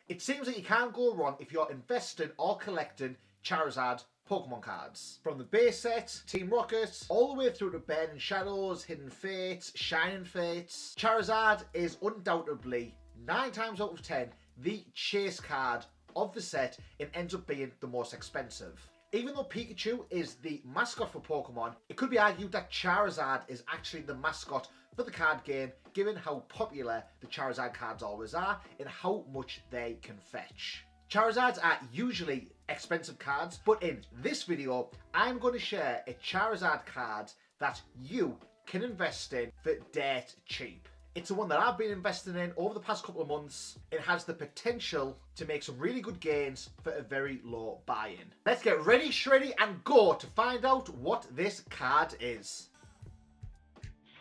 It seems that you can't go wrong if you're investing or collecting Charizard Pokemon cards. From the base set, Team Rocket, all the way through to Burning Shadows, Hidden Fates, Shining Fates, Charizard is undoubtedly 9 times out of 10 the chase card of the set and ends up being the most expensive. Even though Pikachu is the mascot for Pokemon, it could be argued that Charizard is actually the mascot for the card game, given how popular the Charizard cards always are and how much they can fetch. Charizards are usually expensive cards, but in this video, I'm going to share a Charizard card that you can invest in for dirt cheap. It's the one that I've been investing in over the past couple of months. It has the potential to make some really good gains for a very low buy-in. Let's get ready, shreddy, and go to find out what this card is.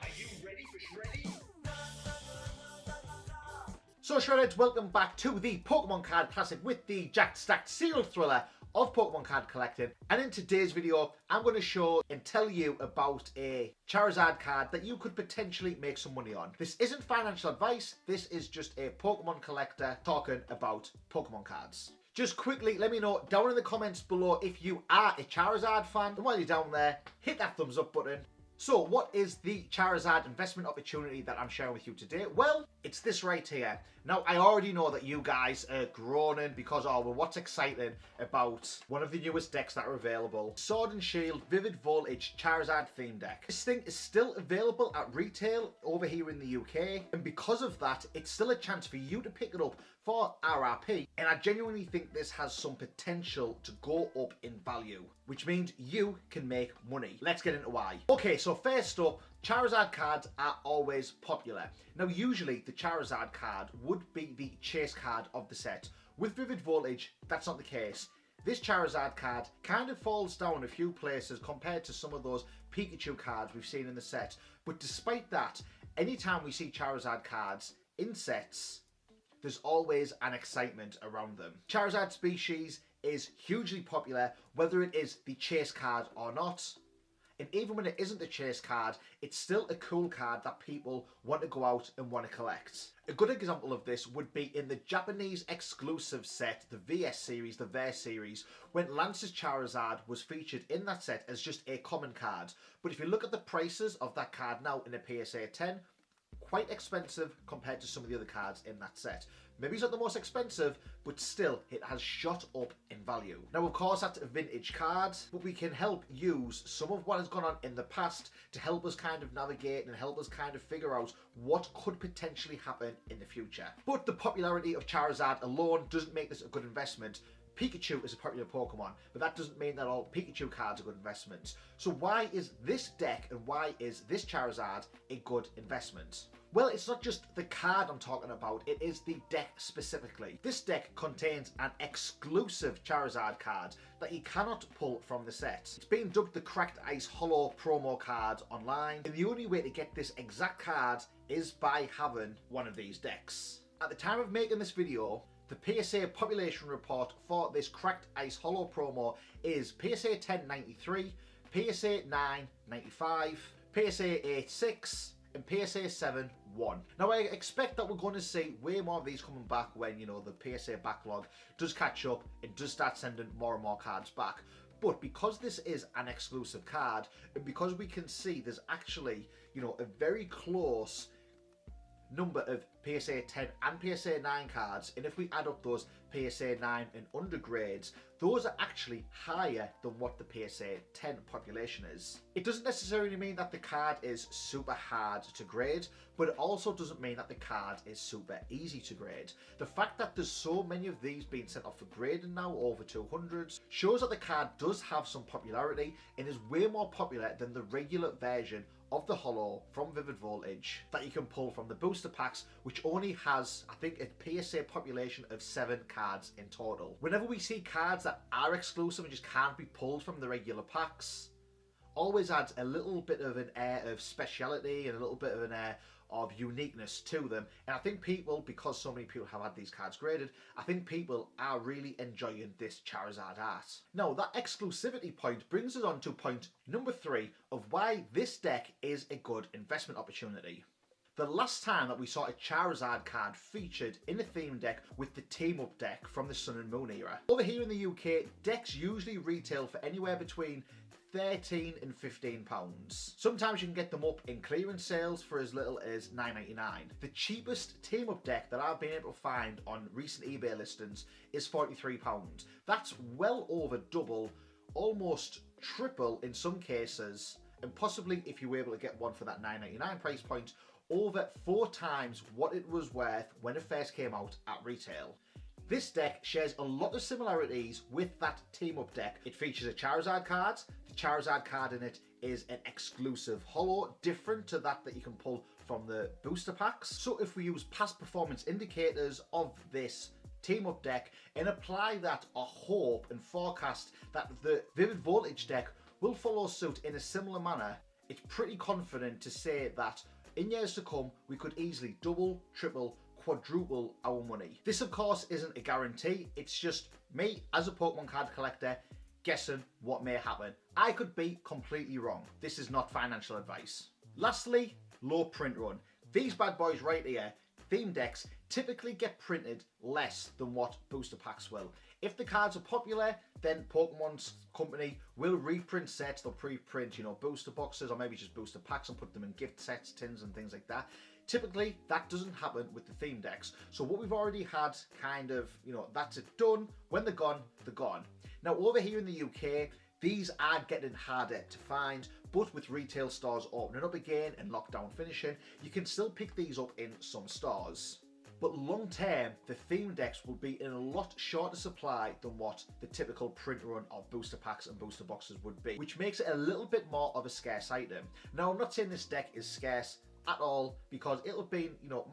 Are you ready for shreddy? So Shredders, welcome back to the Pokemon Card Classic with the Jacked Stacked serial thriller of Pokemon card collecting. And in today's video, I'm going to show and tell you about a Charizard card that you could potentially make some money on. This isn't financial advice, this is just a Pokemon collector talking about Pokemon cards. Just quickly, let me know down in the comments below if you are a Charizard fan. And while you're down there, hit that thumbs up button. So what is the Charizard investment opportunity that I'm sharing with you today? Well, it's this right here. Now, I already know that you guys are groaning because, oh, well, what's exciting about one of the newest decks that are available? Sword and Shield Vivid Voltage Charizard theme deck. This thing is still available at retail over here in the UK. And because of that, it's still a chance for you to pick it up for RRP. And I genuinely think this has some potential to go up in value, which means you can make money. Let's get into why. Okay, so first up, Charizard cards are always popular. Now, usually the Charizard card would be the chase card of the set. With Vivid Voltage, that's not the case. This Charizard card kind of falls down a few places compared to some of those Pikachu cards we've seen in the set. But despite that, anytime we see Charizard cards in sets, there's always an excitement around them. Charizard species is hugely popular, whether it is the chase card or not. And even when it isn't the chase card, it's still a cool card that people want to go out and want to collect. A good example of this would be in the Japanese exclusive set, the VS series, the Verse series, when Lance's Charizard was featured in that set as just a common card. But if you look at the prices of that card now in a PSA 10, quite expensive compared to some of the other cards in that set. Maybe it's not the most expensive, but still, it has shot up in value. Now, of course, that's a vintage card, but we can help use some of what has gone on in the past to help us kind of navigate and help us kind of figure out what could potentially happen in the future. But the popularity of Charizard alone doesn't make this a good investment. Pikachu is a popular Pokemon, but that doesn't mean that all Pikachu cards are good investments. So why is this deck and why is this Charizard a good investment? Well, it's not just the card I'm talking about, it is the deck specifically. This deck contains an exclusive Charizard card that you cannot pull from the set. It's been dubbed the Cracked Ice Hollow promo card online, and the only way to get this exact card is by having one of these decks. At the time of making this video, the PSA population report for this Cracked Ice Hollow promo is PSA 1093, PSA 995, PSA 86, and PSA 7-1. Now, I expect that we're going to see way more of these coming back when, you know, the PSA backlog does catch up and does start sending more and more cards back. But because this is an exclusive card, and because we can see there's actually, you know, a very close number of PSA 10 and PSA 9 cards, and if we add up those PSA 9 and under grades, those are actually higher than what the PSA 10 population is. It doesn't necessarily mean that the card is super hard to grade, but it also doesn't mean that the card is super easy to grade. The fact that there's so many of these being sent off for grading now, over 200s, shows that the card does have some popularity and is way more popular than the regular version of the Hollow from Vivid Voltage that you can pull from the booster packs, which only has, I think, a PSA population of 7 cards in total. Whenever we see cards that are exclusive and just can't be pulled from the regular packs, always adds a little bit of an air of speciality and a little bit of an air of uniqueness to them. And I think people, because so many people have had these cards graded, I think people are really enjoying this Charizard art. Now, that exclusivity point brings us on to point number 3 of why this deck is a good investment opportunity. The last time that we saw a Charizard card featured in a theme deck with the Team Up deck from the Sun and Moon era. Over here in the UK, decks usually retail for anywhere between £13 and £15. Sometimes you can get them up in clearance sales for as little as £9.99. The cheapest Team Up deck that I've been able to find on recent eBay listings is £43. That's well over double, almost triple in some cases, and possibly if you were able to get one for that £9.99 price point, over 4 times what it was worth when it first came out at retail. This deck shares a lot of similarities with that Team Up deck. It features a Charizard card. The Charizard card in it is an exclusive holo, different to that you can pull from the booster packs. So if we use past performance indicators of this Team Up deck and apply that, I hope and forecast that the Vivid Voltage deck will follow suit in a similar manner, it's pretty confident to say that in years to come, we could easily double, triple, quadruple our money. This of course isn't a guarantee, it's just me as a Pokemon card collector guessing what may happen. I could be completely wrong. This is not financial advice. Lastly, low print run. These bad boys right here, theme decks, typically get printed less than what booster packs will. If the cards are popular, then Pokemon's company will reprint sets. They'll pre-print, booster boxes or maybe just booster packs and put them in gift sets, tins and things like that. Typically, that doesn't happen with the theme decks. So what we've already had kind of, that's it done. When they're gone, they're gone. Now over here in the UK, these are getting harder to find, but with retail stores opening up again and lockdown finishing, you can still pick these up in some stores. But long term, the theme decks will be in a lot shorter supply than what the typical print run of booster packs and booster boxes would be, which makes it a little bit more of a scarce item. Now, I'm not saying this deck is scarce at all, because it'll be,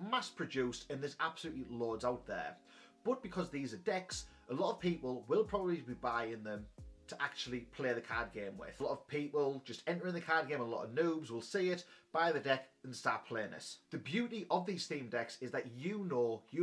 mass produced and there's absolutely loads out there. But because these are decks, a lot of people will probably be buying them to actually play the card game with. A lot of people just entering the card game, a lot of noobs will see it, buy the deck and start playing it. The beauty of these theme decks is that you've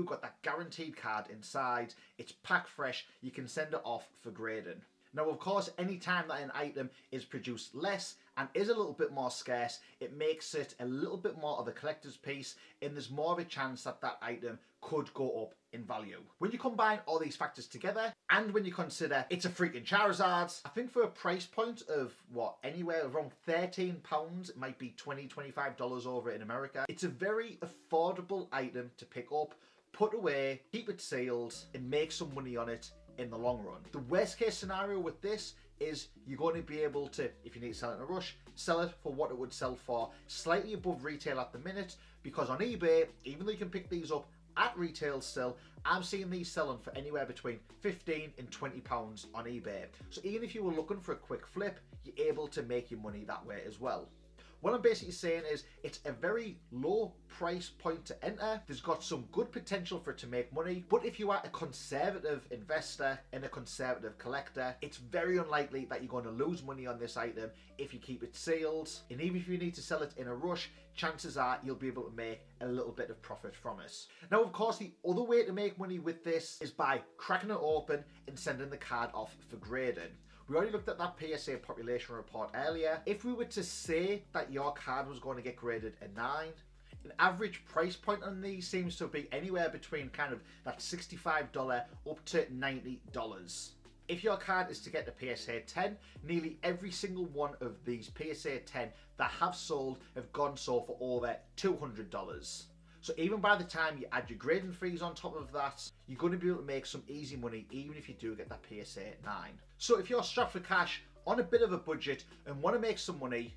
got that guaranteed card inside, it's packed fresh, you can send it off for grading. Now of course, any time that an item is produced less and is a little bit more scarce, it makes it a little bit more of a collector's piece and there's more of a chance that that item could go up in value. When you combine all these factors together and when you consider it's a freaking Charizard, I think for a price point of anywhere around £13, it might be $20, $25 over in America, it's a very affordable item to pick up, put away, keep it sealed and make some money on it in the long run. The worst case scenario with this is you're going to be able to, if you need to sell it in a rush, sell it for what it would sell for, slightly above retail at the minute, because on eBay, even though you can pick these up at retail still, I'm seeing these selling for anywhere between £15 and £20 on eBay. So even if you were looking for a quick flip, you're able to make your money that way as well. What I'm basically saying is it's a very low price point to enter. There's got some good potential for it to make money. But if you are a conservative investor and a conservative collector, it's very unlikely that you're going to lose money on this item if you keep it sealed. And even if you need to sell it in a rush, chances are you'll be able to make a little bit of profit from it. Now, of course, the other way to make money with this is by cracking it open and sending the card off for grading. We already looked at that PSA population report earlier. If we were to say that your card was going to get graded a 9, an average price point on these seems to be anywhere between kind of that $65 up to $90. If your card is to get a PSA 10, nearly every single one of these PSA 10 that have sold have gone so for over $200. So even by the time you add your grading fees on top of that, you're going to be able to make some easy money even if you do get that PSA 9. So if you're strapped for cash, on a bit of a budget and want to make some money,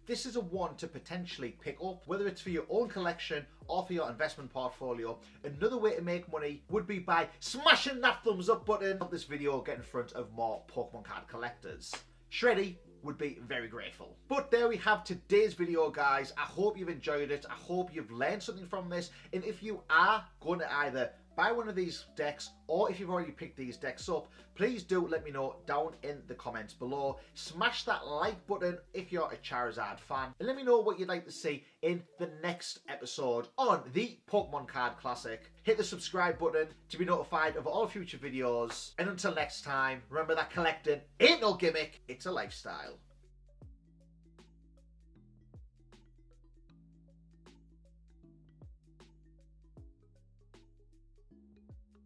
this is a one to potentially pick up, whether it's for your own collection or for your investment portfolio. Another way to make money would be by smashing that thumbs up button. Help this video get in front of more Pokemon card collectors. Shreddy would be very grateful. But there we have today's video, guys. I hope you've enjoyed it. I hope you've learned something from this. And if you are going to either buy one of these decks or if you've already picked these decks up, please do let me know down in the comments below. Smash that like button if you're a Charizard fan and let me know what you'd like to see in the next episode on the Pokemon Card Classic. Hit the subscribe button to be notified of all future videos, and until next time, remember that collecting ain't no gimmick, it's a lifestyle.